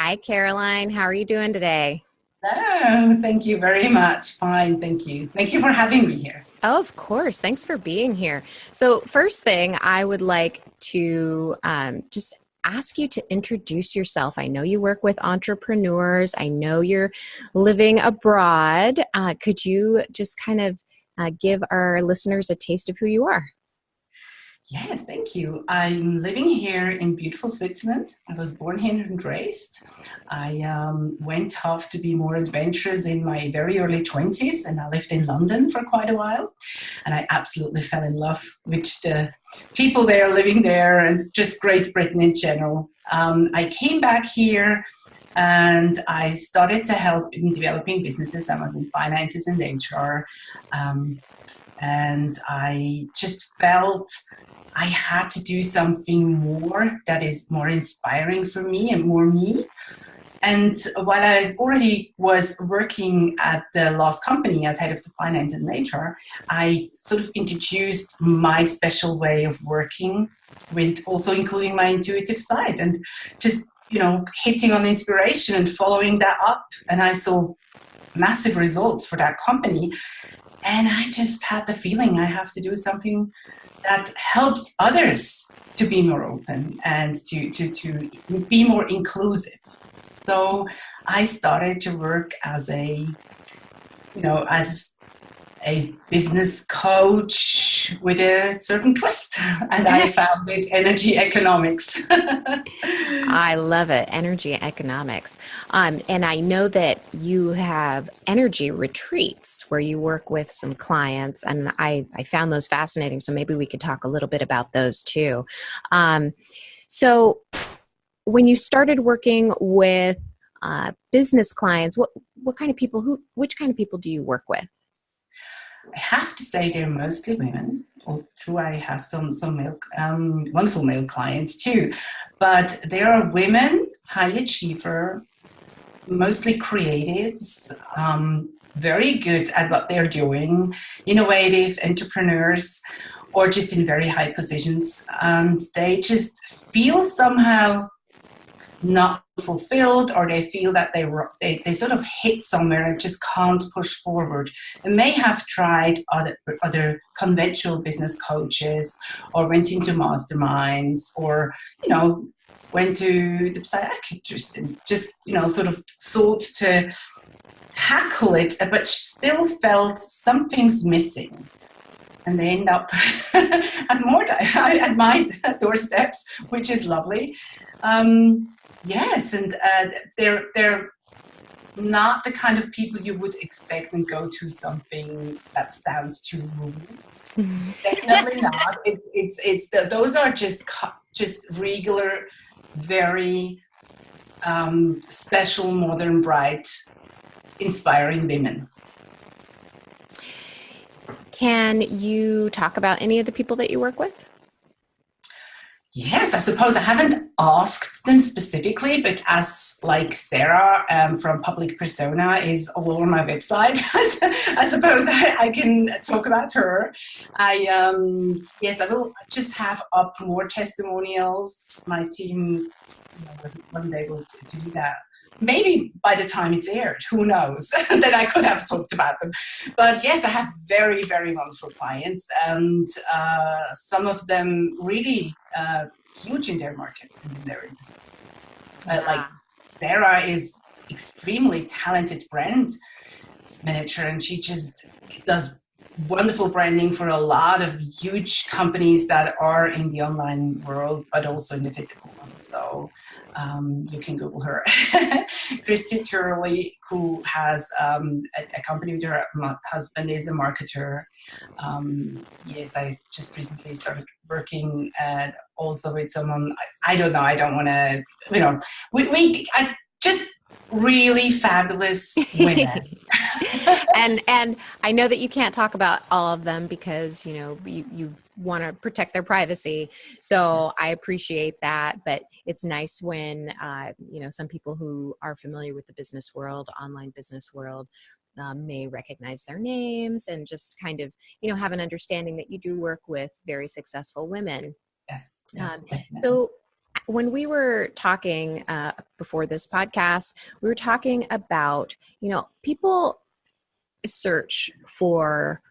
Hi, Caroline. How are you doing today? Oh, thank you very much. Fine, thank you. Thank you for having me here. Oh, of course. Thanks for being here. So, first thing, I would like to just ask you to introduce yourself. I know you work with entrepreneurs, I know you're living abroad. Could you just kind of give our listeners a taste of who you are? Yes, thank you. I'm living here in beautiful Switzerland. I was born here and raised. I went off to be more adventurous in my very early 20s, and I lived in London for quite a while. And I absolutely fell in love with the people there living there and just Great Britain in general. I came back here and I started to help in developing businesses. I was in finances and HR. Um, and I just felt I had to do something more that is more inspiring for me and more me. And while I already was working at the last company as head of the finance and HR, I sort of introduced my special way of working with also including my intuitive side and just, hitting on inspiration and following that up. And I saw massive results for that company. And I just had the feeling I have to do something that helps others to be more open and to be more inclusive. So I started to work as a business coach with a certain twist, and I found it energy economics. I love it. Energy economics. And I know that you have energy retreats where you work with some clients, and I found those fascinating. So maybe we could talk a little bit about those too. Um, so when you started working with business clients, what kind of people, which kind of people do you work with? I have to say they're mostly women. Although I have some male, wonderful male clients too, but there are women, high achiever, mostly creatives, very good at what they're doing, innovative entrepreneurs, or just in very high positions, and they just feel somehow not fulfilled, or they feel that they sort of hit somewhere and just can't push forward and may have tried other conventional business coaches or went into masterminds or went to the psychiatrist and just sort of sought to tackle it but still felt something's missing, and they end up at my doorsteps, which is lovely. Yes, and they're not the kind of people you would expect and go to something that sounds too rude. Definitely not. Those are just regular, very special, modern, bright, inspiring women. Can you talk about any of the people that you work with? Yes, I suppose I haven't asked them specifically, but as like Sarah from Public Persona is all over my website, I suppose I can talk about her. Yes, I will just have up more testimonials. My team wasn't able to do that. Maybe by the time it's aired, who knows? Then I could have talked about them. But yes, I have very, very wonderful clients, and some of them really huge in their market and in their industry. Like Sarah is extremely talented brand manager, and she just does wonderful branding for a lot of huge companies that are in the online world, but also in the physical one. So you can Google her. Christy Turley, who has a company with her husband, is a marketer. Yes, I just recently started working also with someone. I don't know. I don't want to. I just really fabulous women. And I know that you can't talk about all of them because you want to protect their privacy. So I appreciate that, but it's nice when some people who are familiar with the business world, online business world, may recognize their names and just kind of have an understanding that you do work with very successful women. Yes, So when we were talking before this podcast, we were talking about, people search for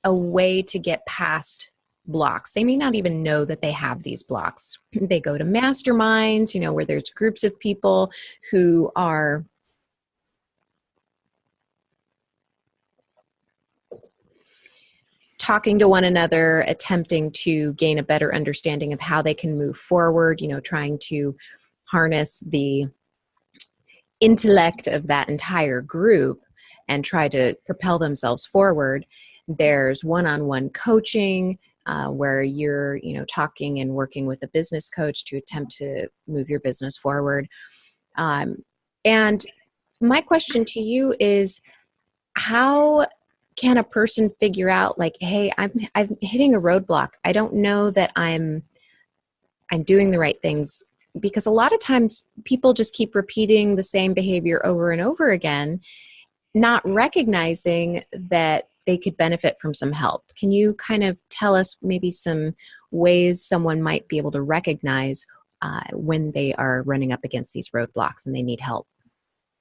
a way to get past blocks. They may not even know that they have these blocks. They go to masterminds, where there's groups of people who are talking to one another, attempting to gain a better understanding of how they can move forward, trying to harness the intellect of that entire group and try to propel themselves forward. There's one-on-one coaching where you're, talking and working with a business coach to attempt to move your business forward. And my question to you is, how can a person figure out, like, hey, I'm hitting a roadblock. I don't know that I'm doing the right things, because a lot of times people just keep repeating the same behavior over and over again, not recognizing that they could benefit from some help. Can you kind of tell us maybe some ways someone might be able to recognize when they are running up against these roadblocks and they need help?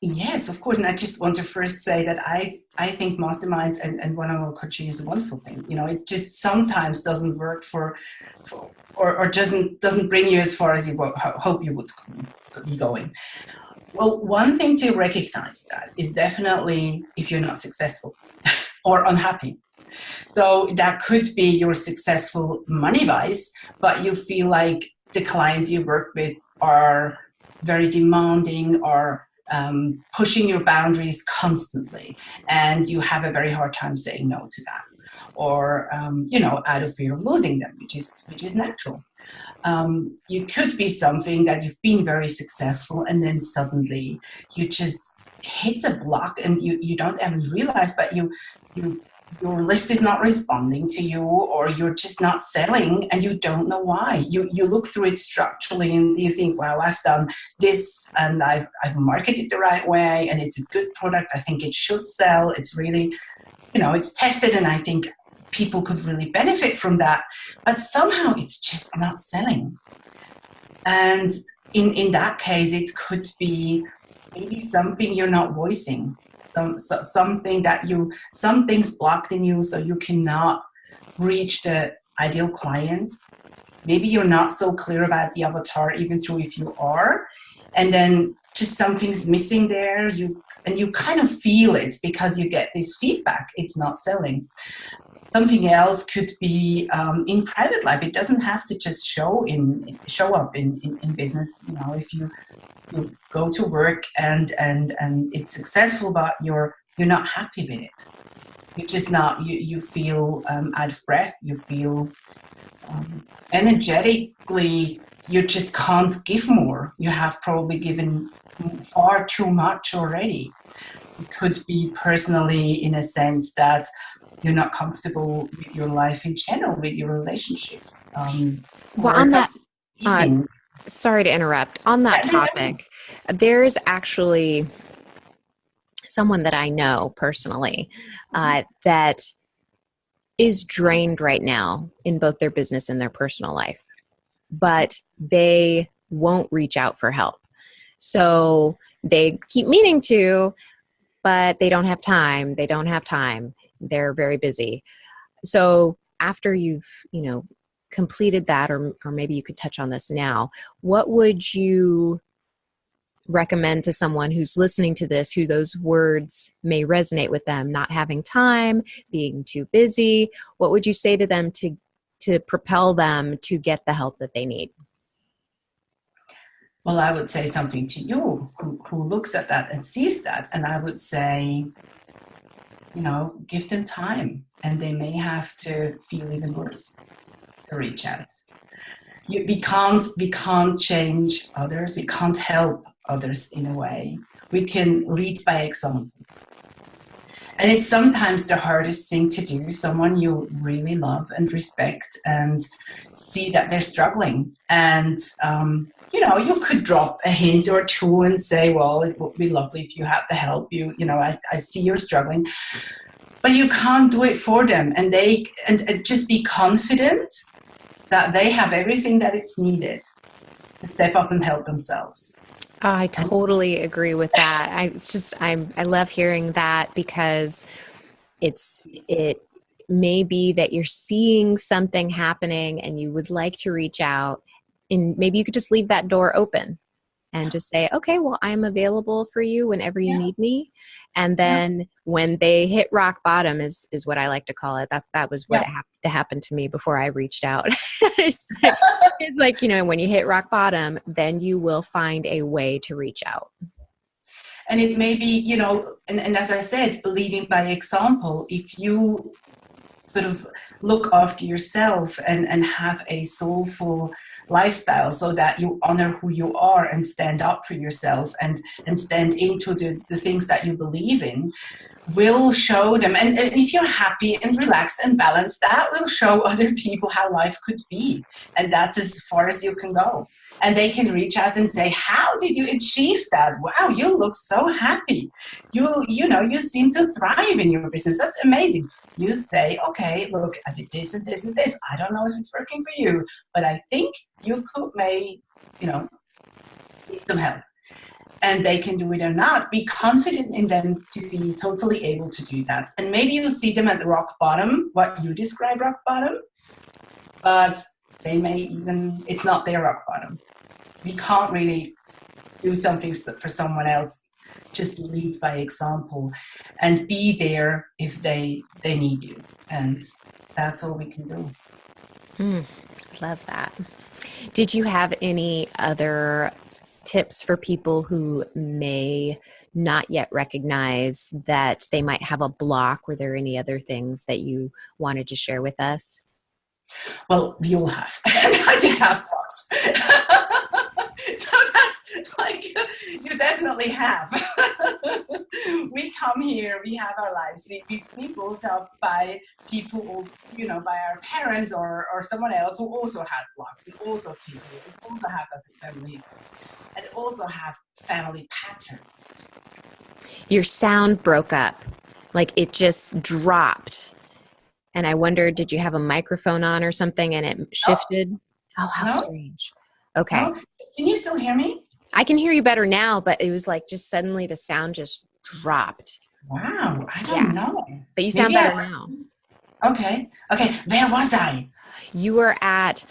Yes, of course. And I just want to first say that I think masterminds and one-on-one coaching is a wonderful thing. It just sometimes doesn't work or doesn't bring you as far as you hope you would be going. Well, one thing to recognize that is definitely if you're not successful or unhappy. So that could be you're successful money-wise, but you feel like the clients you work with are very demanding or pushing your boundaries constantly, and you have a very hard time saying no to that, or out of fear of losing them, which is natural. You could be something that you've been very successful, and then suddenly you just hit a block, and you don't even realize, but your list is not responding to you, or you're just not selling, and you don't know why. You look through it structurally and you think, well, I've done this and I've marketed the right way and it's a good product. I think it should sell. It's really, it's tested, and I think people could really benefit from that. But somehow it's just not selling. And in that case, it could be maybe something you're not voicing. Something something's blocked in you, so you cannot reach the ideal client. Maybe you're not so clear about the avatar, even though if you are, and then just something's missing there. You kind of feel it because you get this feedback. It's not selling. Something else could be in private life. It doesn't have to just show up in business. If you go to work and it's successful, but you're not happy with it. You're just not. You feel out of breath. You feel energetically. You just can't give more. You have probably given far too much already. It could be personally, in a sense that you're not comfortable with your life in general, with your relationships. Well, on that, sorry to interrupt. On that topic, there's actually someone that I know personally that is drained right now in both their business and their personal life, but they won't reach out for help. So they keep meaning to, but they don't have time. They're very busy. So after you've, completed that, or maybe you could touch on this now, what would you recommend to someone who's listening to this, who those words may resonate with them, not having time, being too busy? What would you say to them to propel them to get the help that they need? Well, I would say something to you who looks at that and sees that, and I would say, give them time, and they may have to feel even worse to reach out. We can't change others. We can't help others in a way. We can lead by example. And it's sometimes the hardest thing to do. Someone you really love and respect and see that they're struggling. And, you could drop a hint or two and say, well, it would be lovely if you had the help. I see you're struggling. But you can't do it for them. And and just be confident that they have everything that it's needed to step up and help themselves. I totally agree with that. I love hearing that, because it may be that you're seeing something happening and you would like to reach out, and maybe you could just leave that door open and just say, okay, well, I'm available for you whenever you Yeah. need me. And then when they hit rock bottom is what I like to call it. That was what happened to me before I reached out. It's like, when you hit rock bottom, then you will find a way to reach out. And it may be, and as I said, leading by example. If you sort of look after yourself and have a soulful lifestyle, so that you honor who you are and stand up for yourself and stand into the things that you believe in, will show them. And if you're happy and relaxed and balanced, that will show other people how life could be. And that's as far as you can go. And they can reach out and say, how did you achieve that? Wow, you look so happy. You seem to thrive in your business. That's amazing. You say, okay, look, I did this and this and this. I don't know if it's working for you, but I think you may need some help. And they can do it or not. Be confident in them to be totally able to do that. And maybe you see them at the rock bottom, what you describe rock bottom, but they may even, it's not their rock bottom. We can't really do something for someone else. Just lead by example and be there if they need you. And that's all we can do. Love that. Did you have any other tips for people who may not yet recognize that they might have a block? Were there any other things that you wanted to share with us? Well, we all have. I did have blocks. So that's like, you definitely have. We come here, we have our lives. We brought up by people, by our parents or someone else who also had blocks. We also came here. We also have families and also have family patterns. Your sound broke up, like it just dropped. And I wondered, did you have a microphone on or something and it shifted? Oh, how strange. Okay. No? Can you still hear me? I can hear you better now, but it was like just suddenly the sound just dropped. Wow, I don't know. But you sound better now. Okay. Where was I? You were at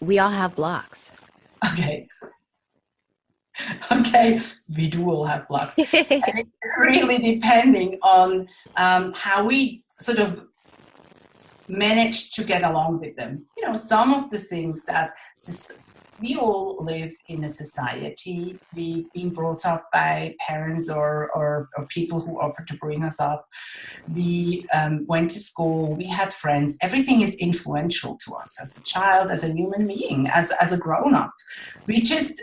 We All Have Blocks. Okay, we do all have blocks. And it's really depending on how we sort of manage to get along with them. Some of the things that we all live in a society. We've been brought up by parents or people who offered to bring us up. We went to school. We had friends. Everything is influential to us as a child, as a human being, as a grown-up. We just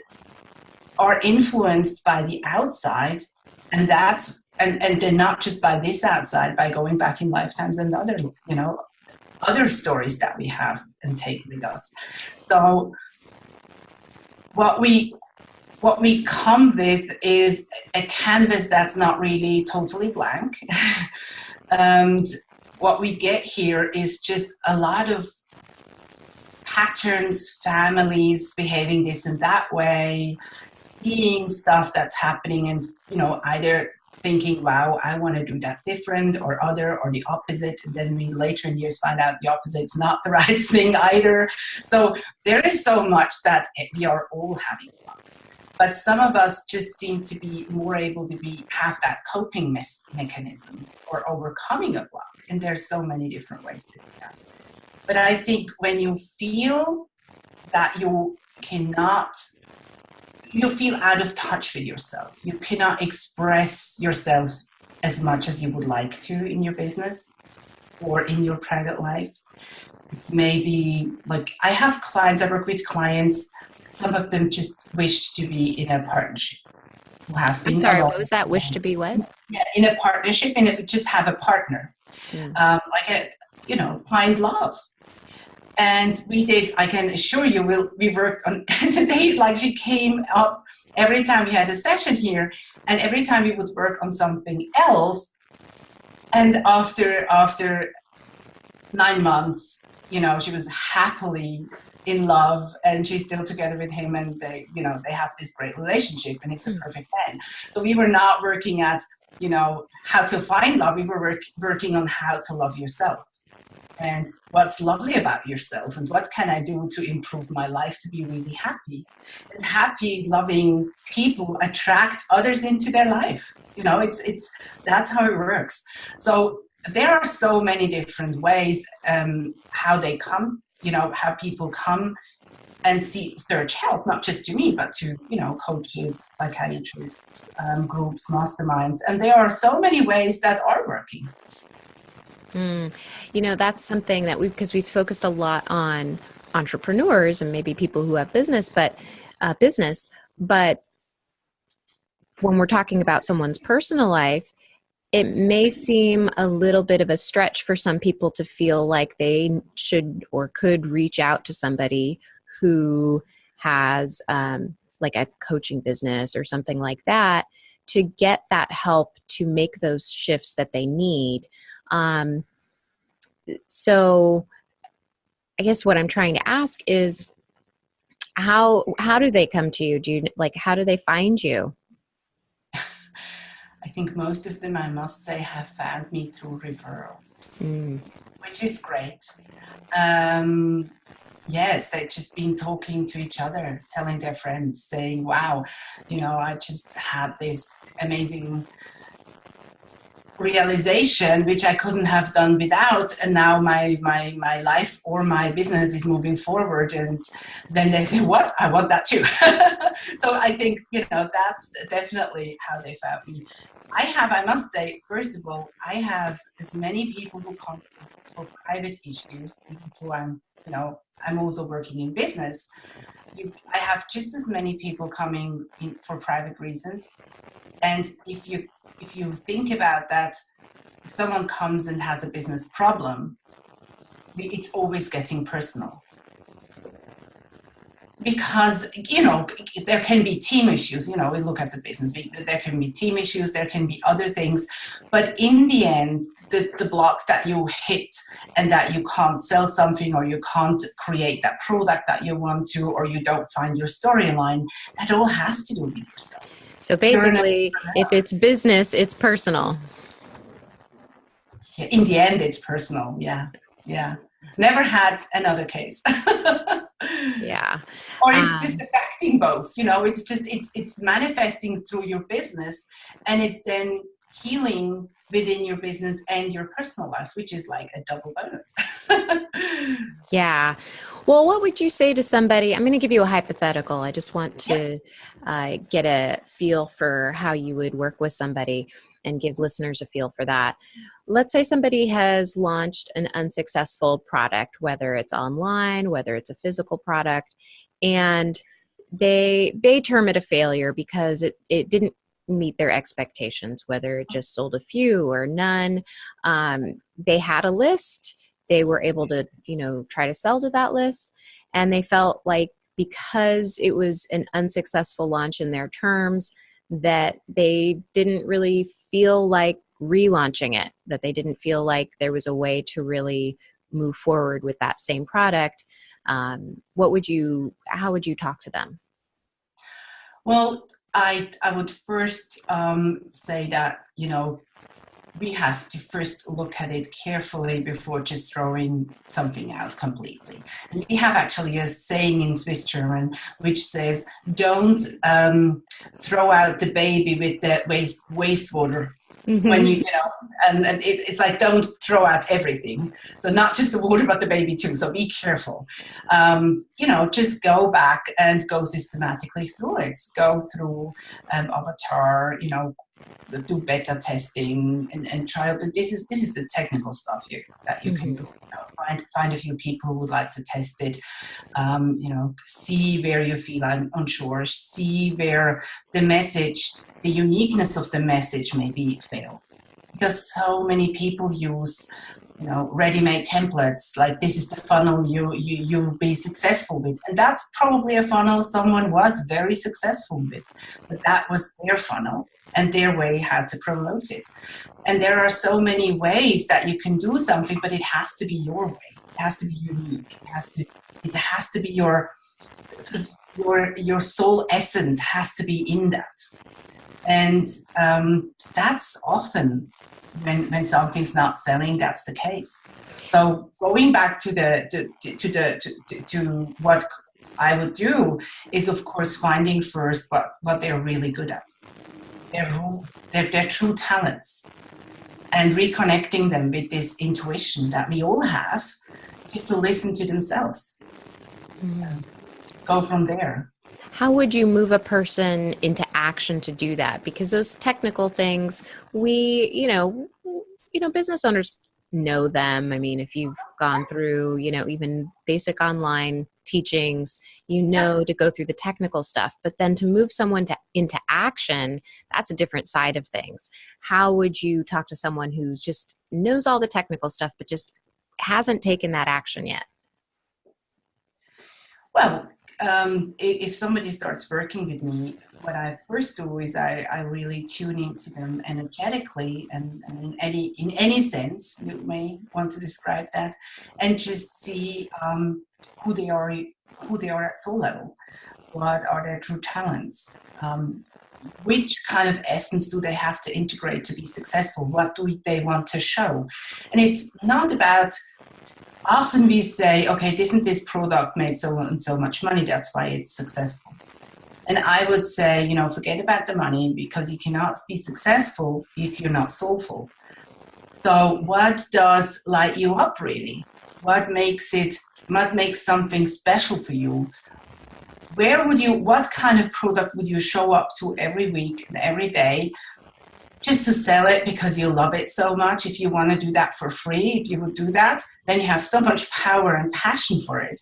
are influenced by the outside, and then not just by this outside, by going back in lifetimes and other stories that we have and take with us. So what we come with is a canvas that's not really totally blank. And what we get here is just a lot of patterns, families behaving this and that way, seeing stuff that's happening and, either thinking, wow, I want to do that different or other or the opposite. And then we later in years find out the opposite's not the right thing either. So there is so much that we are all having blocks. But some of us just seem to be more able to have that coping mechanism or overcoming a block. And there's so many different ways to do that. But I think when you feel that you feel out of touch with yourself. You cannot express yourself as much as you would like to in your business or in your private life. It's maybe like I work with clients, some of them just wish to be in a partnership. Who have been I'm sorry, what was that? Wish to be what? Yeah, in a partnership, and just have a partner. Find love. And we did, I can assure you, we worked on today, like she came up every time we had a session here, and every time we would work on something else. And after 9 months, she was happily in love, and she's still together with him, and they have this great relationship, and it's the perfect man. So we were not working at, how to find love. We were working on how to love yourself and what's lovely about yourself, and what can I do to improve my life to be really happy. And happy, loving people attract others into their life. It's that's how it works. So there are so many different ways how they come, how people come and search help, not just to me, but to, coaches, psychiatrists, groups, masterminds. And there are so many ways that are working. That's something that because we've focused a lot on entrepreneurs and maybe people who have business, but when we're talking about someone's personal life, it may seem a little bit of a stretch for some people to feel like they should or could reach out to somebody who has like a coaching business or something like that to get that help to make those shifts that they need. So I guess what I'm trying to ask is how do they come to you? How do they find you? I think most of them, I must say, have found me through referrals, which is great. Yes, they've just been talking to each other, telling their friends, saying, wow, I just had this amazing realization, which I couldn't have done without, and now my life or my business is moving forward. And then they say, what? I want that too. So I think, that's definitely how they found me. I must say, first of all, I have as many people who come for private issues, even though I'm also working in business. I have just as many people coming in for private reasons. And if you think about that, if someone comes and has a business problem, it's always getting personal. Because, there can be team issues, we look at the business, there can be team issues, there can be other things. But in the end, the blocks that you hit and that you can't sell something, or you can't create that product that you want to, or you don't find your storyline, that all has to do with yourself. So basically, if it's business, it's personal. Yeah, in the end, it's personal. Yeah. Never had another case. Yeah. Or it's just affecting both. It's manifesting through your business, and it's then healing within your business and your personal life, which is like a double bonus. Yeah. Well, what would you say to somebody? I'm going to give you a hypothetical. I just want to get a feel for how you would work with somebody and give listeners a feel for that. Let's say somebody has launched an unsuccessful product, whether it's online, whether it's a physical product, and they term it a failure because it didn't meet their expectations, whether it just sold a few or none. They had a list. They were able to, try to sell to that list. And they felt like because it was an unsuccessful launch in their terms, that they didn't really feel like relaunching it, that they didn't feel like there was a way to really move forward with that same product. How would you talk to them? Well, I would first say that, we have to first look at it carefully before just throwing something out completely. And we have actually a saying in Swiss German which says, don't throw out the baby with the wastewater. Mm-hmm. When and it's like, don't throw out everything. So not just the water, but the baby too. So be careful. Just go back and go systematically through it. Go through Avatar, do beta testing and try. This is the technical stuff that you can do. Find a few people who would like to test it. See where you feel unsure. See where the uniqueness of the message maybe fail, because so many people use ready-made templates, like this is the funnel you'll be successful with, and that's probably a funnel someone was very successful with, but that was their funnel and their way how to promote it. And there are so many ways that you can do something, but it has to be your way. has to be unique. It has to be your sort of your soul essence has to be in that. And that's often when something's not selling, that's the case. So going back to what I would do is, of course, finding first what they're really good at, their true talents, and reconnecting them with this intuition that we all have, just to listen to themselves. Go from there. How would you move a person into action to do that? Because those technical things, business owners know them. I mean, if you've gone through, even basic online teachings, to go through the technical stuff, but then to move someone into action, that's a different side of things. How would you talk to someone who just knows all the technical stuff, but just hasn't taken that action yet? Well, if somebody starts working with me, what I first do is I really tune into them energetically, and in any sense you may want to describe that, and just see who they are at soul level. What are their true talents? Which kind of essence do they have to integrate to be successful? What do they want to show? And it's not about. Often we say, okay, isn't this product made so and so much money? That's why it's successful. And I would say, forget about the money, because you cannot be successful if you're not soulful. So what does light you up really? What makes something special for you? What kind of product would you show up to every week and every day? Just to sell it because you love it so much. If you want to do that for free, if you would do that, then you have so much power and passion for it.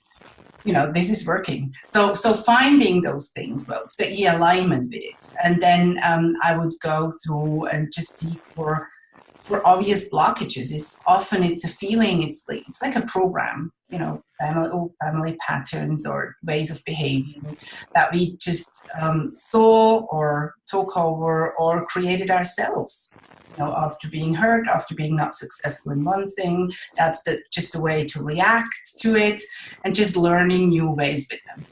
This is working. So finding those things, well, the alignment with it. And then I would go through and just seek for obvious blockages. It's a feeling, it's like a program, family patterns or ways of behaving that we just saw or took over or created ourselves. After being hurt, after being not successful in one thing, that's just the way to react to it, and just learning new ways with them.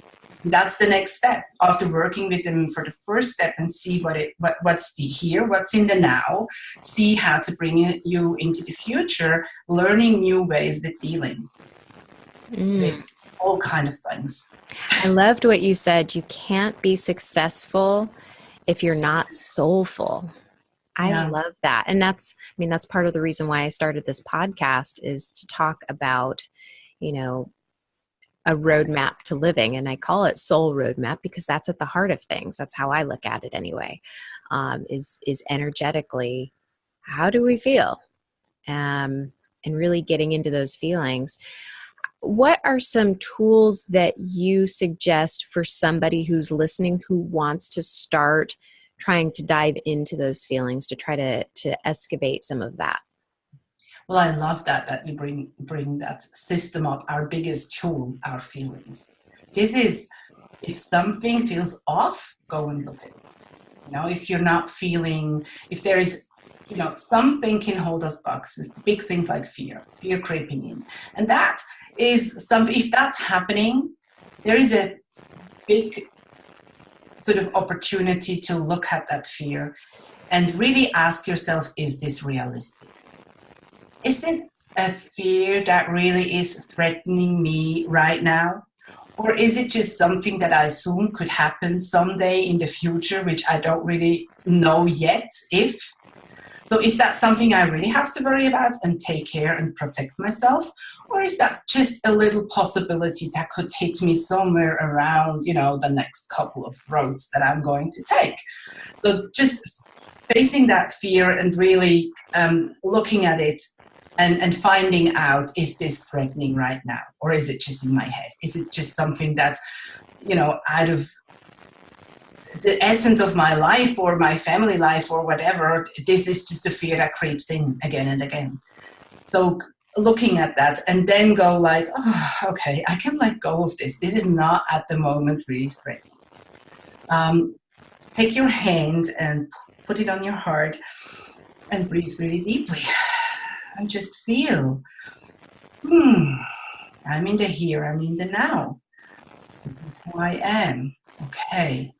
That's the next step. After working with them for the first step and see what's what's in the now, see how to bring you into the future, learning new ways with dealing with all kind of things. I loved what you said. You can't be successful if you're not soulful. I love that. And that's part of the reason why I started this podcast, is to talk about, a roadmap to living. And I call it soul roadmap because that's at the heart of things. That's how I look at it anyway, is energetically, how do we feel? And really getting into those feelings. What are some tools that you suggest for somebody who's listening, who wants to start trying to dive into those feelings, to try to excavate some of that? Well, I love that you bring that system up. Our biggest tool, our feelings. This is, if something feels off, go and look at it. If you're not feeling, if there is, something can hold us back. It's big things like fear creeping in. And that is if that's happening, there is a big sort of opportunity to look at that fear and really ask yourself, is this realistic? Is it a fear that really is threatening me right now? Or is it just something that I assume could happen someday in the future, which I don't really know yet if? So is that something I really have to worry about and take care and protect myself? Or is that just a little possibility that could hit me somewhere around, the next couple of roads that I'm going to take? So just facing that fear and really looking at it and finding out, is this threatening right now? Or is it just in my head? Is it just something that, out of the essence of my life or my family life or whatever, this is just a fear that creeps in again and again. So looking at that and then go like, oh, okay, I can let go of this. This is not at the moment really threatening. Take your hand and put it on your heart and breathe really deeply and just feel, I'm in the here, I'm in the now. This is who I am. Okay.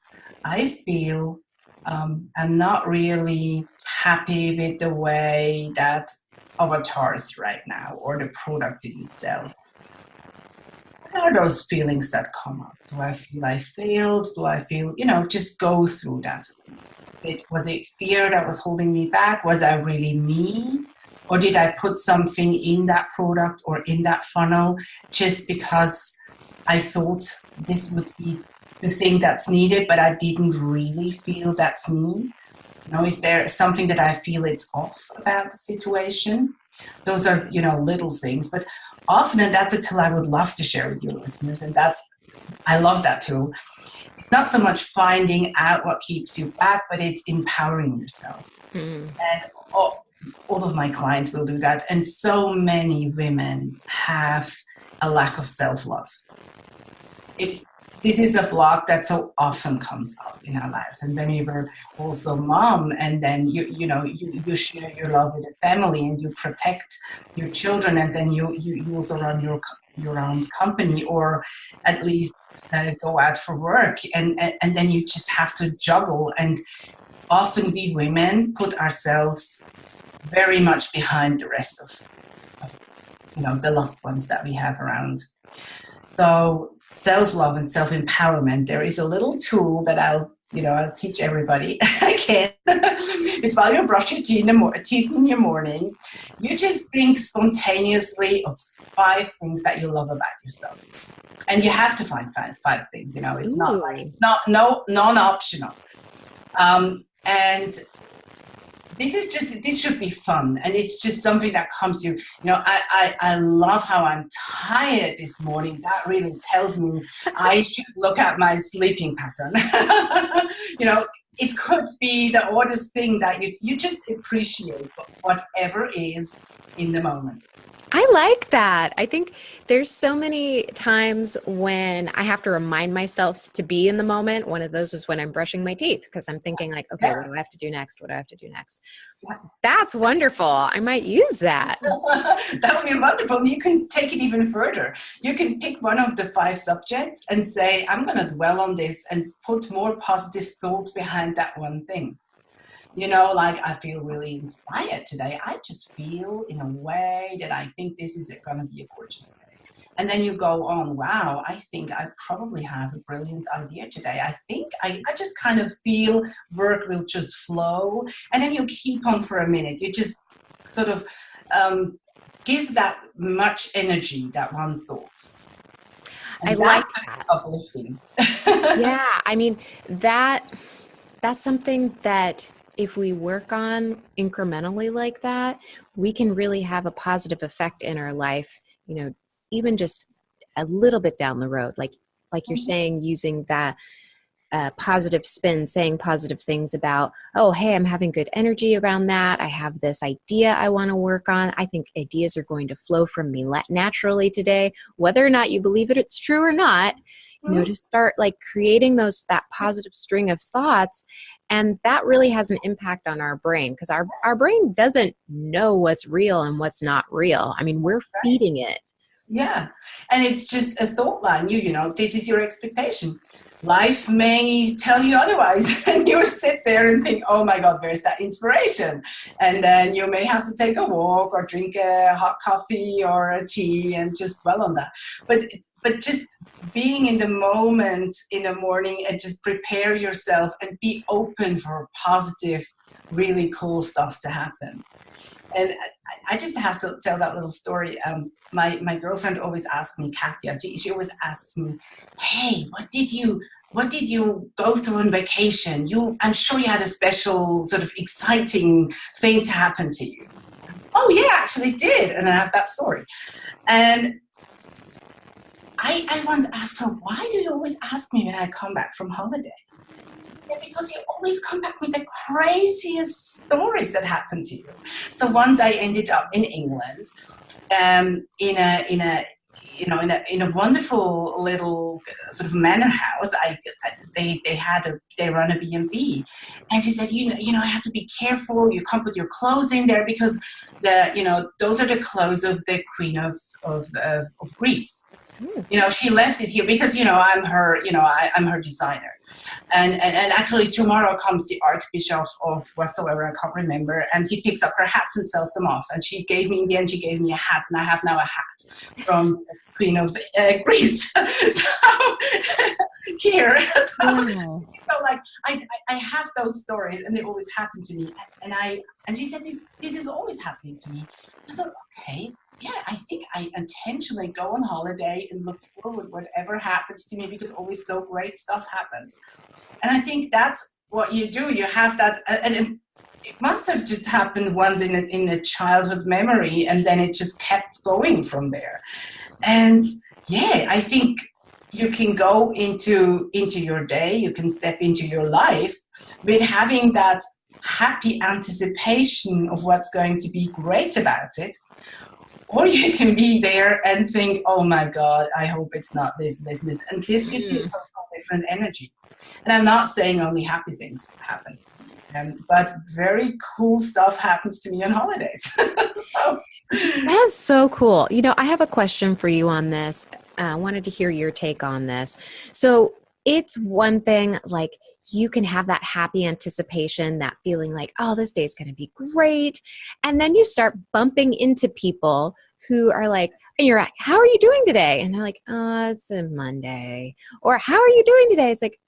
I feel I'm not really happy with the way that avatar is right now or the product in itself. What are those feelings that come up? Do I feel I failed? Do I feel, just go through that? Was it fear that was holding me back? Was I really me? Or did I put something in that product or in that funnel just because I thought this would be the thing that's needed, but I didn't really feel that's me? Is there something that I feel it's off about the situation? Those are, little things, but often, and that's a tool I would love to share with your listeners, and I love that tool. It's not so much finding out what keeps you back, but it's empowering yourself. And all of my clients will do that. And so many women have a lack of self-love. This is a block that so often comes up in our lives. And then you were also mom, and then you share your love with the family, and you protect your children, and then you also run your own company, or at least go out for work, and then you just have to juggle. And often we women put ourselves very much behind the rest of the loved ones that we have around. So self-love and self-empowerment, there is a little tool that I'll teach everybody. I can. It's while you brush your teeth in your morning. You just think spontaneously of 5 things that you love about yourself. And you have to find 5 things, it's not like, non-optional. And this should be fun, and it's just something that comes to you. I love how I'm tired this morning. That really tells me I should look at my sleeping pattern. It could be the oddest thing that you just appreciate whatever is in the moment. I like that. I think there's so many times when I have to remind myself to be in the moment. One of those is when I'm brushing my teeth, because I'm thinking like, okay, what do I have to do next? What do I have to do next? That's wonderful. I might use that. That would be wonderful. You can take it even further. You can pick one of the 5 subjects and say, I'm going to dwell on this and put more positive thoughts behind that one thing. Like I feel really inspired today. I just feel in a way that I think this is going to be a gorgeous day. And then you go on, wow, I think I probably have a brilliant idea today. I think I just kind of feel work will just flow. And then you keep on for a minute. You just sort of give that much energy, that one thought. And I like that. Uplifting. Yeah, I mean, that's something that if we work on incrementally like that, we can really have a positive effect in our life, even just a little bit down the road. Like you're saying, using that positive spin, saying positive things about, oh, hey, I'm having good energy around that. I have this idea I want to work on. I think ideas are going to flow from me naturally today, whether or not you believe it's true or not. To start like creating that positive string of thoughts. And that really has an impact on our brain, because our brain doesn't know what's real and what's not real. I mean, we're feeding it. Yeah. And it's just a thought line. This is your expectation. Life may tell you otherwise, and you sit there and think, oh my God, where's that inspiration? And then you may have to take a walk or drink a hot coffee or a tea and just dwell on that. But just being in the moment in the morning and just prepare yourself and be open for positive, really cool stuff to happen. And I just have to tell that little story. My girlfriend always asks me, Katya, she always asks me, hey, what did you go through on vacation? I'm sure you had a special sort of exciting thing to happen to you. Oh yeah, actually did. And I have that story. And I once asked her, why do you always ask me when I come back from holiday? Yeah, because you always come back with the craziest stories that happened to you. So once I ended up in England, in a in a wonderful little sort of manor house. They run a B&B, and she said, I have to be careful. You can't put your clothes in there because those are the clothes of the Queen of Greece. She left it here because I'm her I'm her designer, and actually tomorrow comes the Archbishop of whatsoever, I can't remember, and he picks up her hats and sells them off. And she gave me a hat, and I have now a hat from Queen of Greece. So here, so like I have those stories, and they always happen to me, and she said this is always happening to me. I thought, okay. Yeah, I think I intentionally go on holiday and look forward whatever happens to me, because always so great stuff happens. And I think that's what you do. You have that, and it must have just happened once in a childhood memory, and then it just kept going from there. And yeah, I think you can go into your day, you can step into your life with having that happy anticipation of what's going to be great about it. Or you can be there and think, oh my God, I hope it's not this. And this gives you a total different energy. And I'm not saying only happy things happen, but very cool stuff happens to me on holidays. So. That's so cool. I have a question for you on this. I wanted to hear your take on this. So it's one thing, like, you can have that happy anticipation, that feeling like, oh, this day's going to be great. And then you start bumping into people who are like, and you're like, how are you doing today? And they're like, it's a Monday. Or how are you doing today? It's like,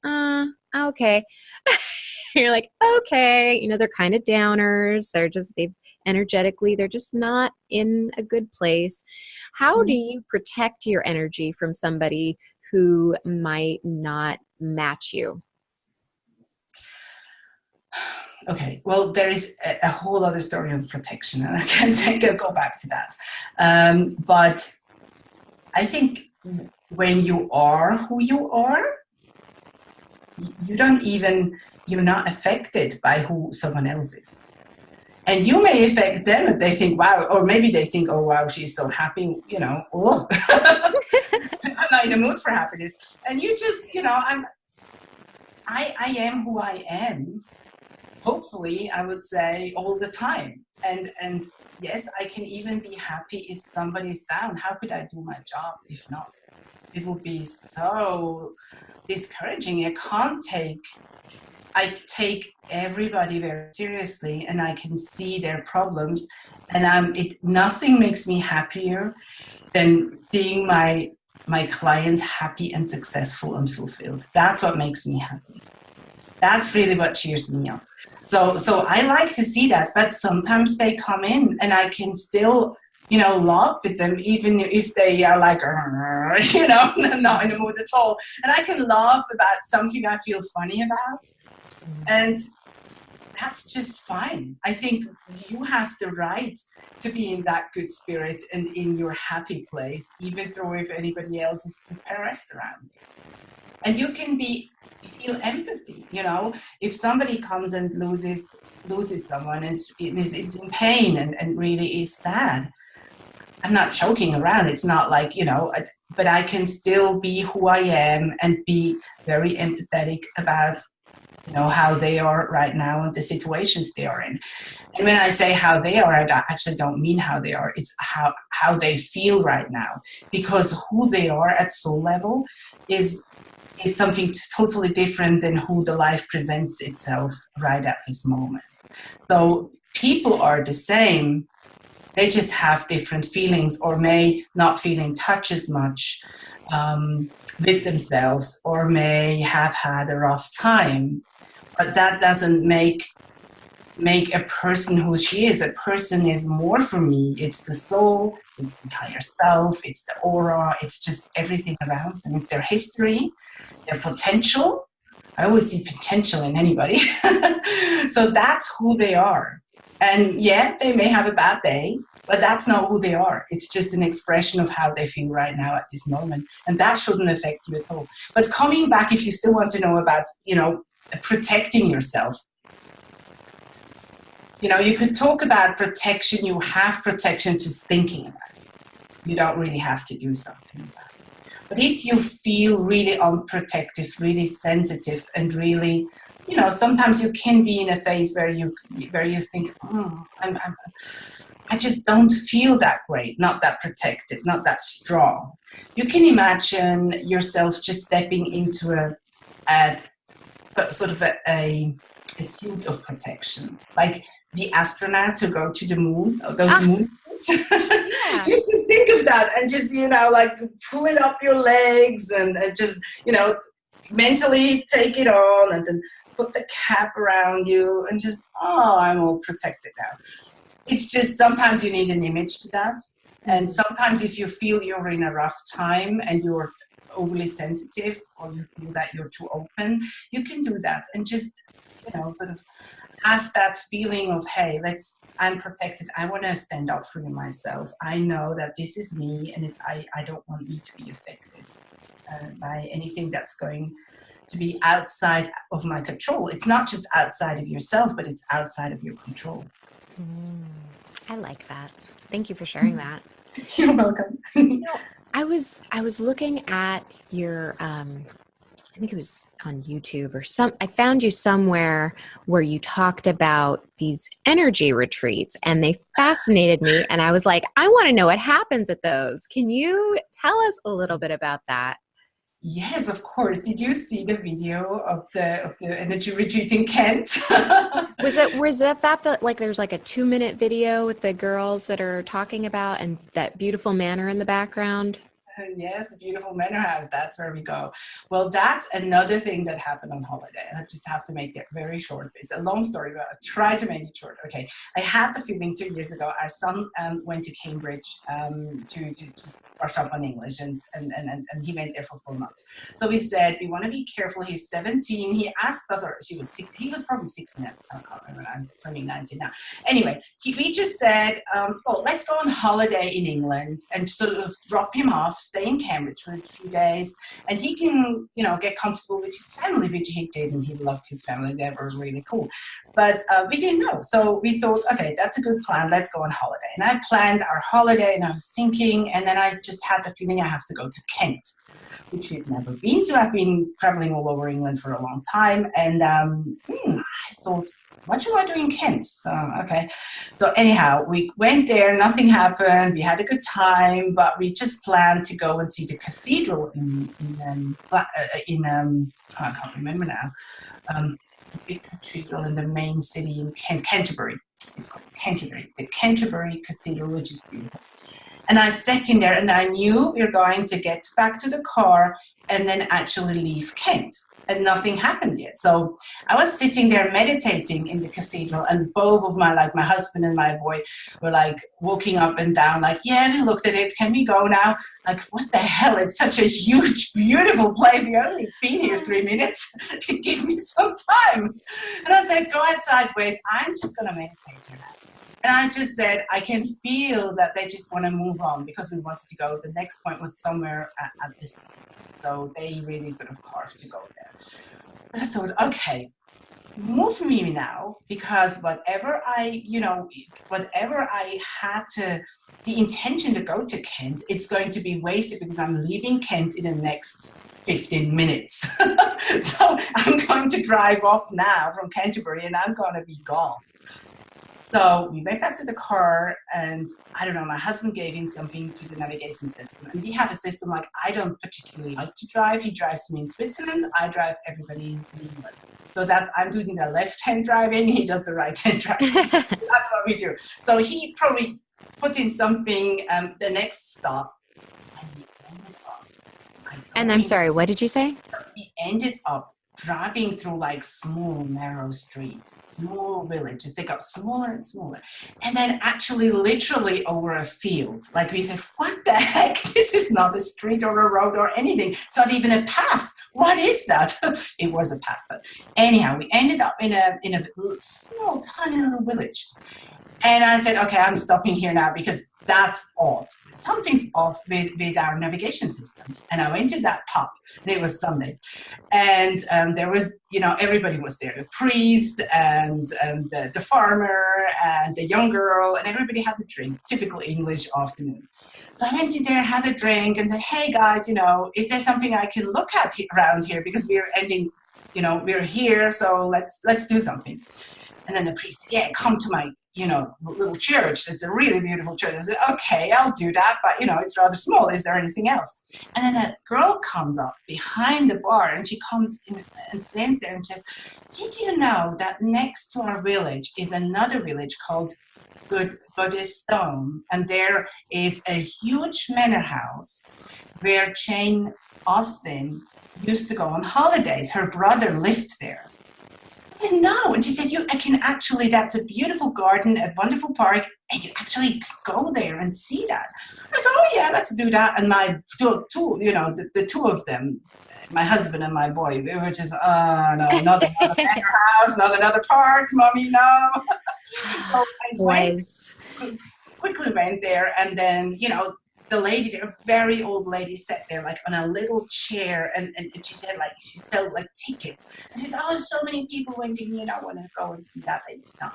okay. You're like, okay. They're kind of downers. They're just not in a good place. How do you protect your energy from somebody who might not match you? Okay, well, there is a whole other story of protection, and I can go back to that. But I think when you are who you are, you're not affected by who someone else is. And you may affect them if they think, wow, or maybe they think, oh, wow, she's so happy, oh. I'm not in the mood for happiness. And you just, I am who I am. Hopefully, I would say all the time. And yes, I can even be happy if somebody's down. How could I do my job if not? It would be so discouraging. I take everybody very seriously, and I can see their problems. And nothing makes me happier than seeing my clients happy and successful and fulfilled. That's what makes me happy. That's really what cheers me up. So I like to see that, but sometimes they come in and I can still, laugh with them, even if they are like, not in the mood at all. And I can laugh about something I feel funny about. And that's just fine. I think you have the right to be in that good spirit and in your happy place, even though if anybody else is depressed around you. And you can feel empathy, if somebody comes and loses someone and is in pain and really is sad. I'm not joking around. It's not like, but I can still be who I am and be very empathetic about, how they are right now and the situations they are in. And when I say how they are, I actually don't mean how they are. It's how they feel right now, because who they are at soul level is something totally different than who the life presents itself right at this moment. So people are the same. They just have different feelings, or may not feel in touch as much with themselves, or may have had a rough time. But that doesn't make a person who she is. A person is more for me. It's the soul, it's the higher self, it's the aura, it's just everything around them. It's their history, their potential. I always see potential in anybody. So that's who they are. And yeah, they may have a bad day, but that's not who they are. It's just an expression of how they feel right now at this moment. And that shouldn't affect you at all. But coming back, if you still want to know about, protecting yourself, you could talk about protection. You have protection just thinking about it. you don't really have to do something about it. But if you feel really unprotected, really sensitive, and really, sometimes you can be in a phase where you think, I just don't feel that great, not that protected, not that strong. You can imagine yourself just stepping into a suit of protection, like the astronauts who go to the moon, those moon. Yeah. You just think of that and just, like pulling up your legs and just, mentally take it on and then put the cap around you and just, I'm all protected now. It's just sometimes you need an image to that. And sometimes if you feel you're in a rough time and you're overly sensitive or you feel that you're too open, you can do that and just, sort of have that feeling of, hey, I'm protected. I want to stand up for myself. I know that this is me and I don't want me to be affected by anything that's going to be outside of my control. It's not just outside of yourself, but it's outside of your control. I like that. Thank you for sharing that. You're welcome. I was looking at your, I think it was on YouTube or I found you somewhere where you talked about these energy retreats and they fascinated me. And I was like, I want to know what happens at those. Can you tell us a little bit about that? Yes, of course. Did you see the video of the energy retreat in Kent? Was that like there's like a 2-minute video with the girls that are talking about and that beautiful manor in the background? Yes, the beautiful manor house. That's where we go. Well, that's another thing that happened on holiday. I just have to make it very short. It's a long story, but I'll try to make it short. Okay. I had the feeling 2 years ago, our son went to Cambridge to just brush up on English and he went there for 4 months. So we said, we want to be careful. He's 17. He asked us, or he was probably 16 at the time. I can't remember. I'm turning 19 now. Anyway, we just said, let's go on holiday in England and sort of drop him off, stay in Cambridge for a few days, and he can, get comfortable with his family, which he did, and he loved his family. They were really cool. But we didn't know. So we thought, okay, that's a good plan. Let's go on holiday. And I planned our holiday, and I was thinking, and then I just had the feeling I have to go to Kent, which we've never been to. I've been traveling all over England for a long time, and I thought, what should I do in Kent? So anyhow, we went there, nothing happened, we had a good time, but we just planned to go and see the cathedral I can't remember now, the big cathedral in the main city in Canterbury. It's called Canterbury, the Canterbury Cathedral, which is beautiful. And I sat in there and I knew we were going to get back to the car and then actually leave Kent. And nothing happened yet. So I was sitting there meditating in the cathedral, and both of my husband and my boy were like walking up and down, like, yeah, we looked at it. Can we go now? Like, what the hell? It's such a huge, beautiful place. We've only been here 3 minutes. Give me some time. And I said, go outside, wait. I'm just going to meditate here now. And I just said, I can feel that they just want to move on because we wanted to go. The next point was somewhere at this. So they really sort of carved to go there. And I thought, okay, move me now, because whatever I had the intention to go to Kent, it's going to be wasted because I'm leaving Kent in the next 15 minutes. So I'm going to drive off now from Canterbury and I'm going to be gone. So we went back to the car, and I don't know, my husband gave in something to the navigation system. And we have a system like, I don't particularly like to drive. He drives me in Switzerland. I drive everybody in England. So I'm doing the left-hand driving. He does the right-hand driving. That's what we do. So he probably put in something, the next stop. And we ended up. And I'm sorry, what did you say? We ended up driving through like small, narrow streets, small villages. They got smaller and smaller. And then actually literally over a field. Like we said, what the heck? This is not a street or a road or anything. It's not even a path. What is that? It was a path. But anyhow, we ended up in a small, tiny little village. And I said, okay, I'm stopping here now because that's odd. Something's off with our navigation system. And I went to that pub, and it was Sunday. And there was, everybody was there, the priest and the farmer and the young girl, and everybody had a drink, typical English afternoon. So I went in there, had a drink, and said, hey guys, is there something I can look at around here? Because we're ending, we're here, so let's do something. And then the priest said, yeah, come to my, little church. It's a really beautiful church. I said, okay, I'll do that, but, it's rather small. Is there anything else? And then a girl comes up behind the bar, and she comes in and stands there and says, did you know that next to our village is another village called Goodstone? And there is a huge manor house where Jane Austen used to go on holidays. Her brother lived there. I said, no. And she said, that's a beautiful garden, a wonderful park, and you actually go there and see that. I thought, oh yeah, let's do that. And my two, the two of them, my husband and my boy, we were just, no, not another manor house, not another park, mommy, no. So I quickly went there, and then, the lady there, a very old lady, sat there like on a little chair, and she said she sold like tickets. And she said, oh, so many people went in, I want to go and see that lady now.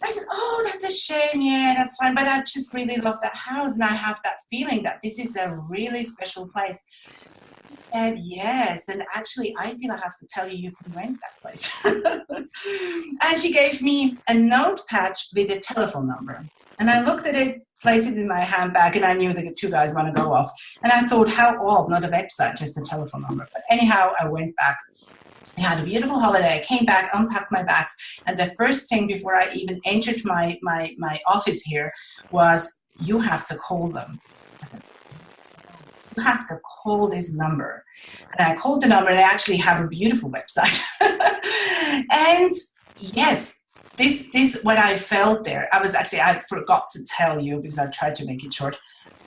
I said, oh, that's a shame. Yeah, that's fine. But I just really love that house, and I have that feeling that this is a really special place. And yes, and actually, I feel I have to tell you, you can rent that place. And she gave me a note patch with a telephone number. And I looked at it, placed it in my handbag, and I knew the two guys want to go off. And I thought, how odd, not a website, just a telephone number. But anyhow, I went back. I had a beautiful holiday. I came back, unpacked my bags, and the first thing before I even entered my office here was, you have to call them. I said, you have to call this number. And I called the number, and I actually have a beautiful website. And yes, this what I felt there, I forgot to tell you because I tried to make it short.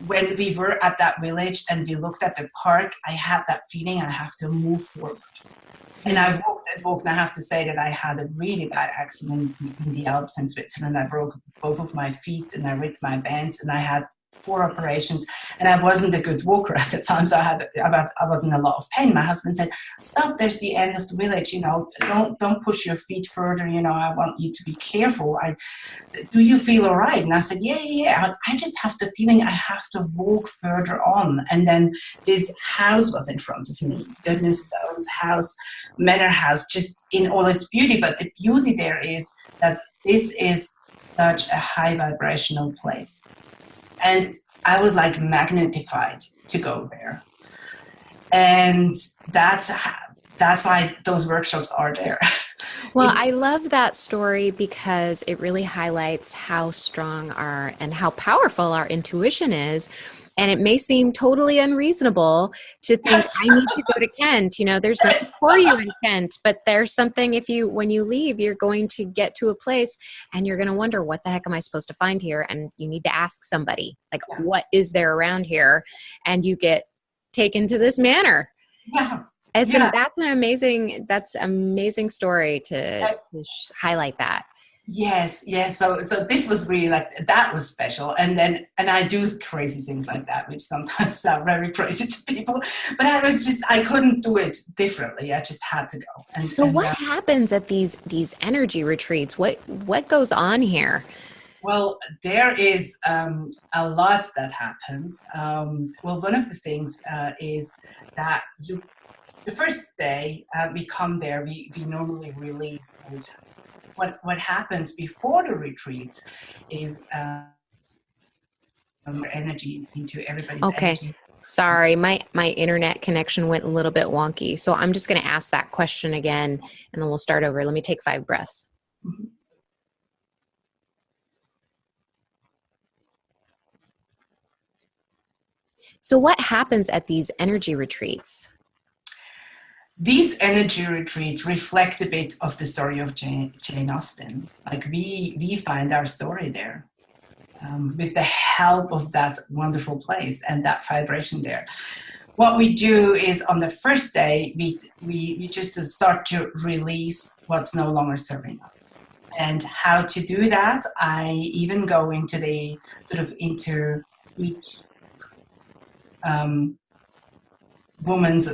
When we were at that village and we looked at the park, I had that feeling I have to move forward. And I walked, and I have to say that I had a really bad accident in the Alps in Switzerland. I broke both of my feet, and I ripped my bands, and I had 4 operations, and I wasn't a good walker at the time, so I was in a lot of pain. My husband said, stop, there's the end of the village, don't push your feet further, I want you to be careful. Do you feel all right? And I said, yeah. I just have the feeling I have to walk further on. And then this house was in front of me, Goodstone's house, manor house, just in all its beauty. But the beauty there is that this is such a high vibrational place. And I was like magnetified to go there. And that's why those workshops are there. Well, I love that story because it really highlights how strong and how powerful our intuition is. And it may seem totally unreasonable to think, yes, I need to go to Kent. There's nothing for you in Kent, but there's something. When you leave, you're going to get to a place and you're going to wonder, what the heck am I supposed to find here? And you need to ask somebody, like, what is there around here? And you get taken to this manor. Yeah. That's an amazing story to highlight that. Yes. So this was really that was special. And I do crazy things like that, which sometimes sound very crazy to people, but I couldn't do it differently. I just had to go. So what happens at these energy retreats? What goes on here? Well, there is a lot that happens. One of the things is that the first day we come there, we normally release. What happens before the retreats is energy into everybody's energy. Sorry, my internet connection went a little bit wonky. So I'm just going to ask that question again, and then we'll start over. Let me take 5 breaths. Mm-hmm. So what happens at these energy retreats? These energy retreats reflect a bit of the story of Jane Austen. We find our story there with the help of that wonderful place and that vibration there. What we do is on the first day, we just start to release what's no longer serving us. And how to do that, I even go into the sort of into each woman's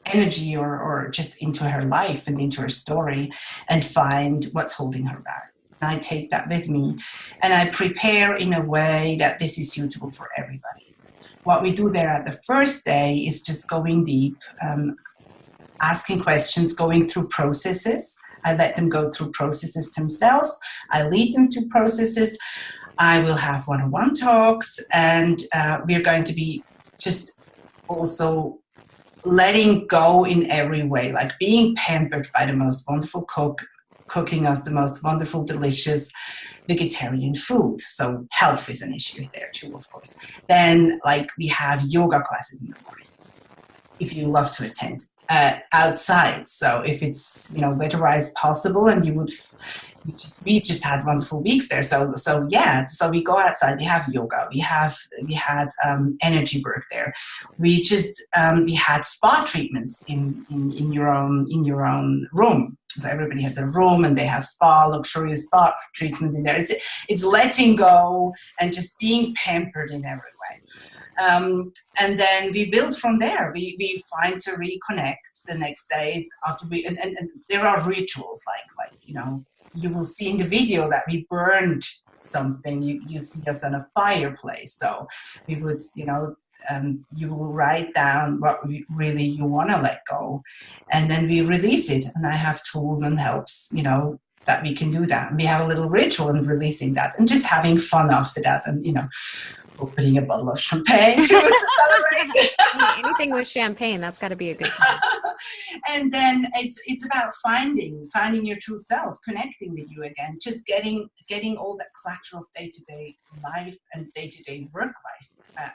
energy or just into her life and into her story and find what's holding her back. And I take that with me and I prepare in a way that this is suitable for everybody. What we do there at the first day is just going deep, asking questions, going through processes. I let them go through processes themselves. I lead them through processes. I will have one-on-one talks, and we're going to be just also letting go in every way, like being pampered by the most wonderful cook, cooking us the most wonderful, delicious vegetarian food. So health is an issue there too, of course. Then, like, we have yoga classes in the morning, if you love to attend, outside. So if it's, weather-wise possible, and we just had wonderful weeks there. So we go outside. We have yoga. We had energy work there. We had spa treatments in your own room. So everybody has a room, and they have luxurious spa treatments in there. It's letting go and just being pampered in every way. And then we build from there. We find to reconnect the next days after and there are rituals like you will see in the video that we burned something. You see us on a fireplace. So we would, you will write down what you want to let go, and then we release it. And I have tools and helps, that we can do that. And we have a little ritual in releasing that, and just having fun after that, and opening a bottle of champagne to celebrate. Anything with champagne, that's got to be a good time. And then it's about finding your true self, connecting with you again, just getting all that clutter of day-to-day life and day-to-day work life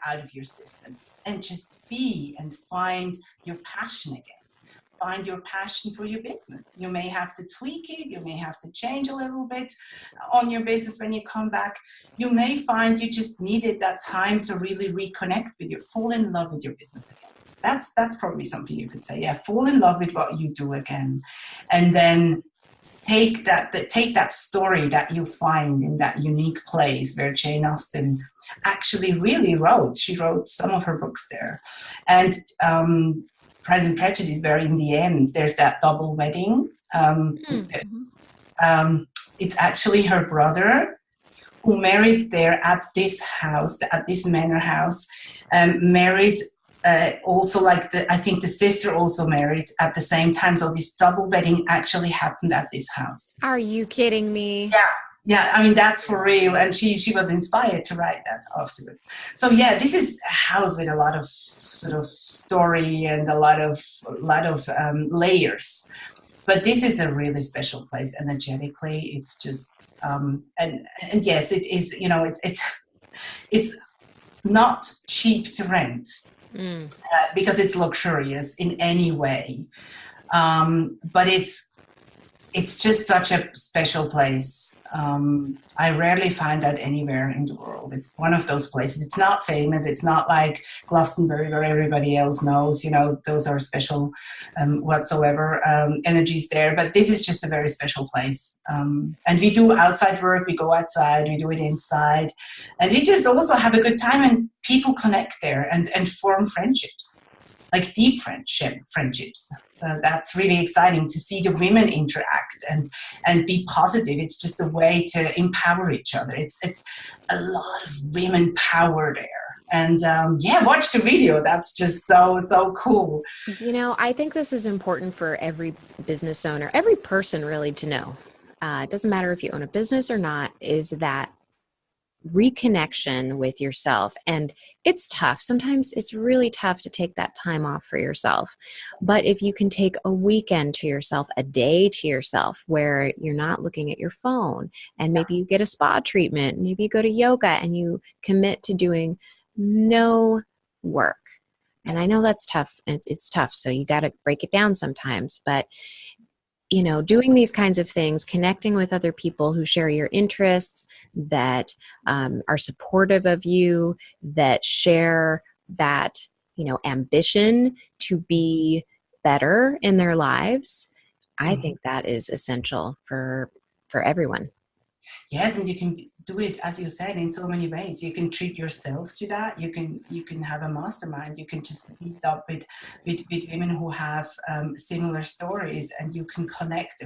out of your system, and just be and find your passion again. Find your passion for your business. You may have to tweak it. You may have to change a little bit on your business when you come back. You may find you just needed that time to really reconnect with you, fall in love with your business again. That's probably something you could say. Yeah, fall in love with what you do again, and then take that story that you find in that unique place where Jane Austen actually really wrote. She wrote some of her books there, and Pride and Prejudice, where in the end there's that double wedding. It's actually her brother who married there at this house, at this manor house, married also, I think the sister also married at the same time. So this double wedding actually happened at this house. Are you kidding me? Yeah, I mean, that's for real. And she was inspired to write that afterwards. So yeah, this is a house with a lot of sort of story and a lot of layers. But this is a really special place. Energetically, it's just and yes, it is. It's not cheap to rent because it's luxurious in any way. But it's just such a special place. I rarely find that anywhere in the world. It's one of those places. It's not famous. It's not like Glastonbury where everybody else knows, those are special whatsoever energies there. But this is just a very special place. And we do outside work. We go outside. We do it inside. And we just also have a good time, and people connect there and form friendships. Like deep friendships. So that's really exciting to see the women interact and be positive. It's just a way to empower each other. It's a lot of women power there. And watch the video. That's just so cool. I think this is important for every business owner, every person really to know. It doesn't matter if you own a business or not, is that reconnection with yourself. And it's tough. Sometimes it's really tough to take that time off for yourself. But if you can take a weekend to yourself, a day to yourself, where you're not looking at your phone, and maybe you get a spa treatment, maybe you go to yoga, and you commit to doing no work. And I know that's tough. It's tough. So you got to break it down sometimes. But doing these kinds of things, connecting with other people who share your interests, that are supportive of you, that share that, ambition to be better in their lives, I think that is essential for for everyone. Yes, and you can do it, as you said, in so many ways. You can treat yourself to that. You can have a mastermind. You can just meet up with women who have similar stories, and you can connect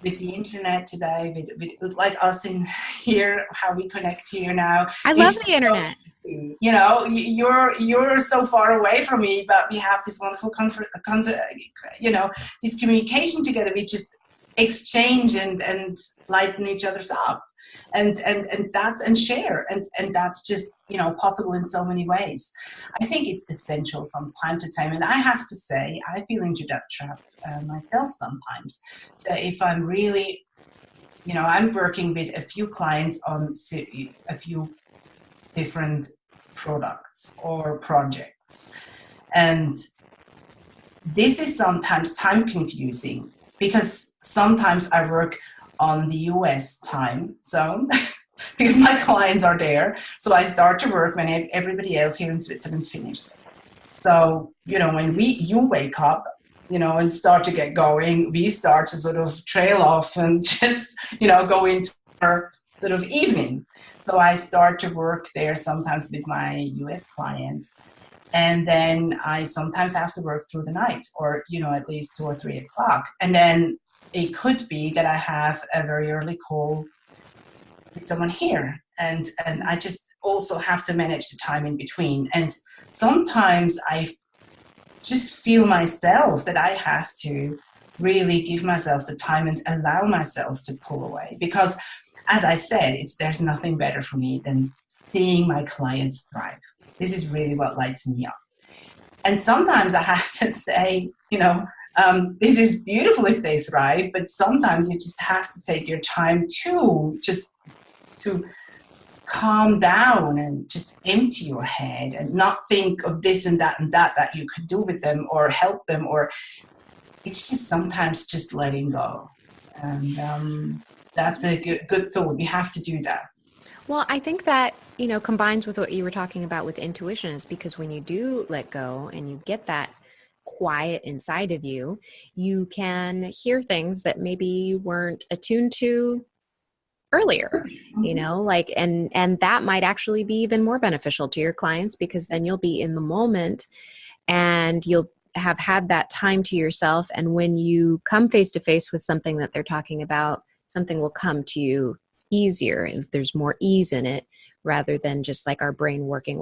with the internet today, with like us in here, how we connect here now. I love the internet. You know, you're so far away from me, but we have this wonderful you know, this communication together. We just exchange and lighten each other's up, and that's and share, and that's just, you know, possible in so many ways. I think it's essential from time to time, and I have to say I feel into that trap myself sometimes. So if I'm really, you know, I'm working with a few clients on a few different products or projects, and this is sometimes time confusing, because sometimes I work on the US time zone because my clients are there. So I start to work when everybody else here in Switzerland finishes. So, you know, when you wake up, you know, and start to get going, we start to sort of trail off and just, you know, go into our sort of evening. So I start to work there sometimes with my US clients. And then I sometimes have to work through the night, or, you know, at least 2 or 3 o'clock. And then it could be that I have a very early call with someone here. And I just also have to manage the time in between. And sometimes I just feel myself that I have to really give myself the time and allow myself to pull away. Because, as I said, there's nothing better for me than seeing my clients thrive. This is really what lights me up. And sometimes I have to say, you know, this is beautiful if they thrive, but sometimes you just have to take your time too, just to calm down and just empty your head and not think of this and that you could do with them or help them, or it's just sometimes just letting go. And that's a good thought. We have to do that. Well, I think that, you know, combines with what you were talking about with intuition, is because when you do let go and you get that quiet inside of you, you can hear things that maybe you weren't attuned to earlier, you know, like, and that might actually be even more beneficial to your clients, because then you'll be in the moment and you'll have had that time to yourself. And when you come face to face with something that they're talking about, something will come to you easier, and there's more ease in it, rather than just like our brain working.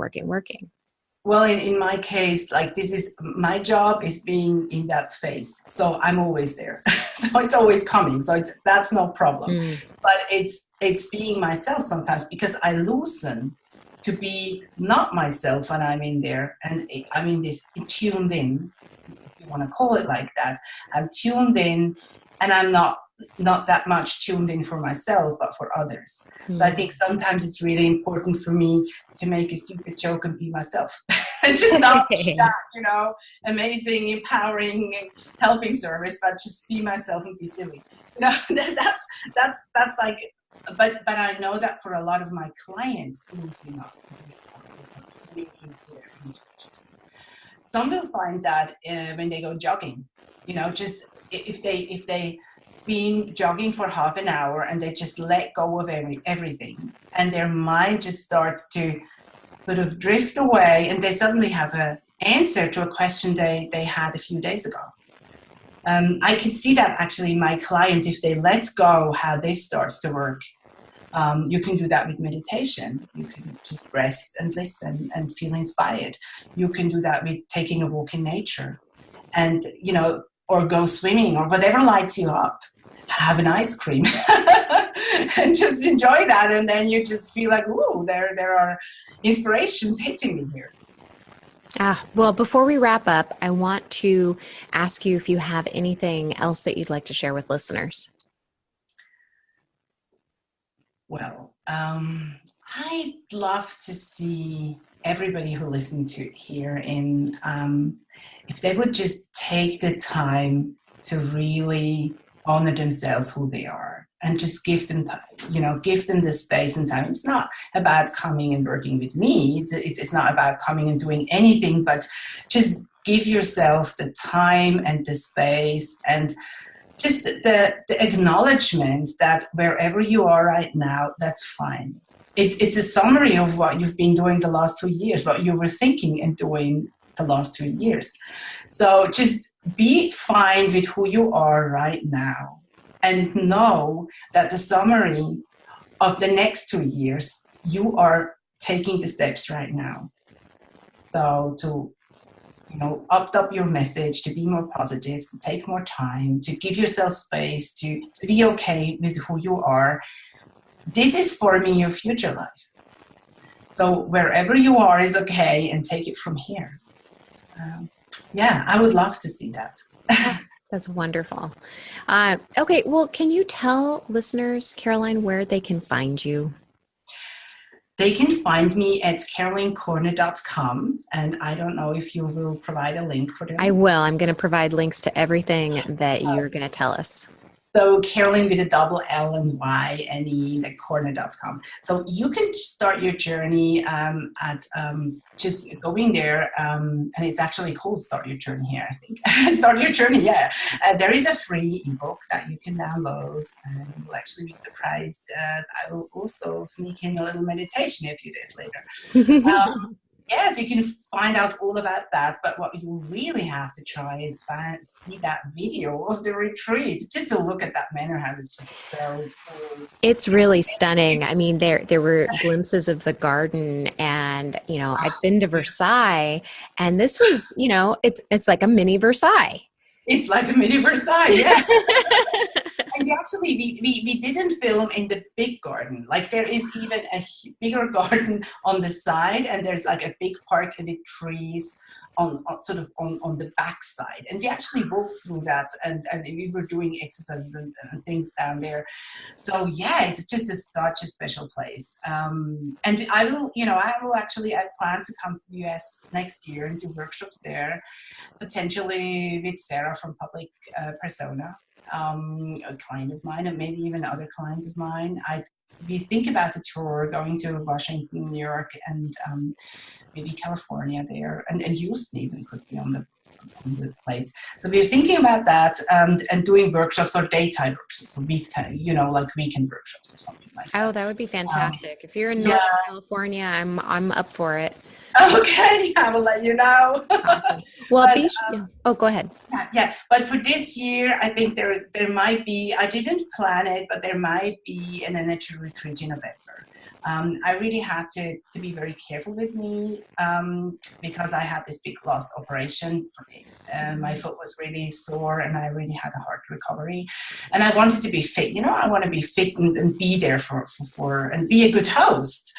Well, in my case, like, this is my job, is being in that phase. So I'm always there. So it's always coming. So that's no problem. But it's being myself sometimes, because I loosen to be not myself when I'm in there. And I'm in this tuned in, if you want to call it like that. I'm tuned in, and I'm not that much tuned in for myself, but for others. So I think sometimes it's really important for me to make a stupid joke and be myself. And just not be that, you know, amazing, empowering, helping service, but just be myself and be silly. You know, that's like, but I know that for a lot of my clients, loosening up is some will find that when they go jogging, you know, just if they been jogging for half an hour and they just let go of everything, and their mind just starts to sort of drift away, and they suddenly have an answer to a question they had a few days ago. I can see that actually in my clients, if they let go, how this starts to work. You can do that with meditation. You can just rest and listen and feel inspired. You can do that with taking a walk in nature, and, you know, or go swimming, or whatever lights you up. Have an ice cream and just enjoy that. And then you just feel like, ooh, there are inspirations hitting me here. Well, before we wrap up, I want to ask you if you have anything else that you'd like to share with listeners. Well, I'd love to see everybody who listens to here if they would just take the time to really honor themselves, who they are, and just give them time, you know, give them the space and time. It's not about coming and working with me. It's not about coming and doing anything, but just give yourself the time and the space, and just the acknowledgement that wherever you are right now, that's fine. It's a summary of what you've been doing the last 2 years, what you were thinking and doing the last 2 years. So just be fine with who you are right now, and know that the summary of the next 2 years, you are taking the steps right now. So to up your message, to be more positive, to take more time, to give yourself space, to be okay with who you are. This is forming your future life. So wherever you are is okay, and take it from here. Yeah, I would love to see that. That's wonderful. Okay, well, can you tell listeners, Carollyne, where they can find you? They can find me at carollynecorner.com, and I don't know if you will provide a link for them. I will. I'm going to provide links to everything that you're going to tell us. So Carollyne with a double L and Y and E, like corner.com. So you can start your journey at just going there. And it's actually called Start Your Journey here, I think. Start Your Journey, yeah. There is a free ebook that you can download, and you'll actually be surprised. I will also sneak in a little meditation a few days later. Yes, you can find out all about that, but what you really have to try is see that video of the retreat, just to look at that manor house. It's just so cool. It's really stunning. I mean, there were glimpses of the garden, and I've been to Versailles, and this was, it's like a mini Versailles. It's like a mini Versailles, yeah. And actually, we didn't film in the big garden. Like, there is even a bigger garden on the side, and there's like a big park with trees on the back side. And we actually walked through that, and we were doing exercises and things down there. So yeah, it's just such a special place. And I plan to come to the US next year and do workshops there, potentially with Sarah from Public Persona. A client of mine, and maybe even other clients of mine. We think about a tour going to Washington, New York, and maybe California there, and Houston even could be on the plate. So we're thinking about that, and doing workshops or daytime workshops, or like weekend workshops or something like that. Oh, that would be fantastic. If you're in Northern California, I'm up for it. Okay, I will let you know. Awesome. Well, go ahead. Yeah, but for this year, I think there might be, I didn't plan it, but there might be an energy retreat in November. I really had to be very careful with me, because I had this big loss operation for me. My foot was really sore, and I really had a hard recovery. And I wanted to be fit. I want to be fit and be there for and be a good host.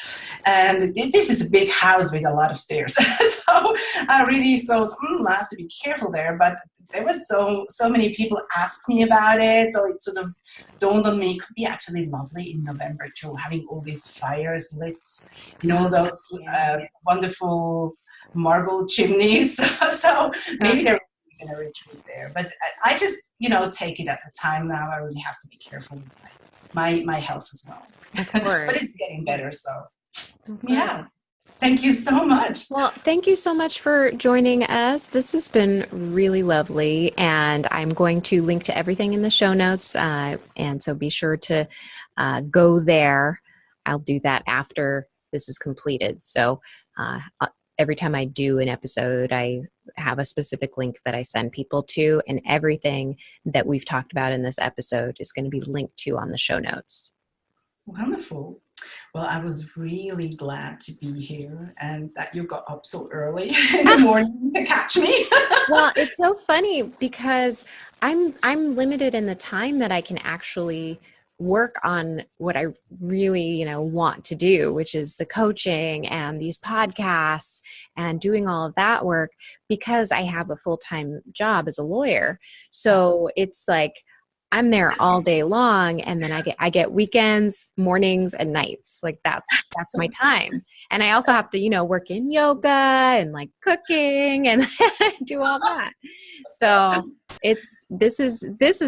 And this is a big house with a lot of stairs. So I really thought, I have to be careful there. But there was so many people asked me about it, so it sort of dawned on me, it could be actually lovely in November too, having all these fires lit, those wonderful marble chimneys. So maybe there will be a retreat there. But I just, take it at the time now. I really have to be careful with my health as well. Of course. But it's getting better, so yeah. Thank you so much. Well, thank you so much for joining us. This has been really lovely, and I'm going to link to everything in the show notes, and so be sure to go there. I'll do that after this is completed. So every time I do an episode, I have a specific link that I send people to, and everything that we've talked about in this episode is going to be linked to on the show notes. Wonderful. Well, I was really glad to be here, and that you got up so early in the morning to catch me. Well, it's so funny because I'm limited in the time that I can actually work on what I really, want to do, which is the coaching and these podcasts and doing all of that work, because I have a full-time job as a lawyer. So it's like I'm there all day long, and then I get weekends, mornings, and nights. Like that's my time. And I also have to, work in yoga and like cooking and do all that. So this is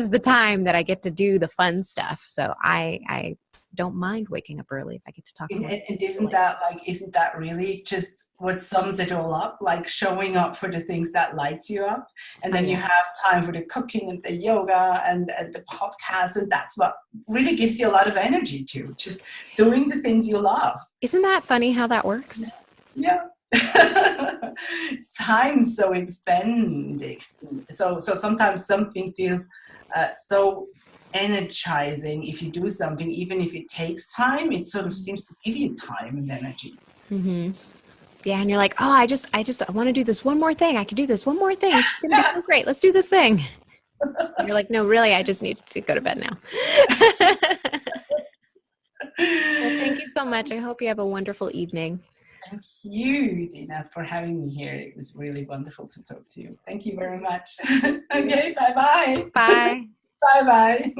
the time that I get to do the fun stuff. So I don't mind waking up early if I get to talk more. And isn't that really just what sums it all up? Like showing up for the things that lights you up, and then you have time for the cooking and the yoga and the podcast, and that's what really gives you a lot of energy too. Just doing the things you love. Isn't that funny how that works? Yeah. Time's so expended. So sometimes something feels so energizing if you do something, even if it takes time. It sort of seems to give you time and energy. Mm-hmm. Yeah, and you're like, oh, I want to do this one more thing. I can do this one more thing. This is gonna be so great. Let's do this thing. And you're like, no, really, I just need to go to bed now. Well, thank you so much. I hope you have a wonderful evening. Thank you, Dina, for having me here. It was really wonderful to talk to you. Thank you very much. Okay, bye-bye. Bye. Bye-bye.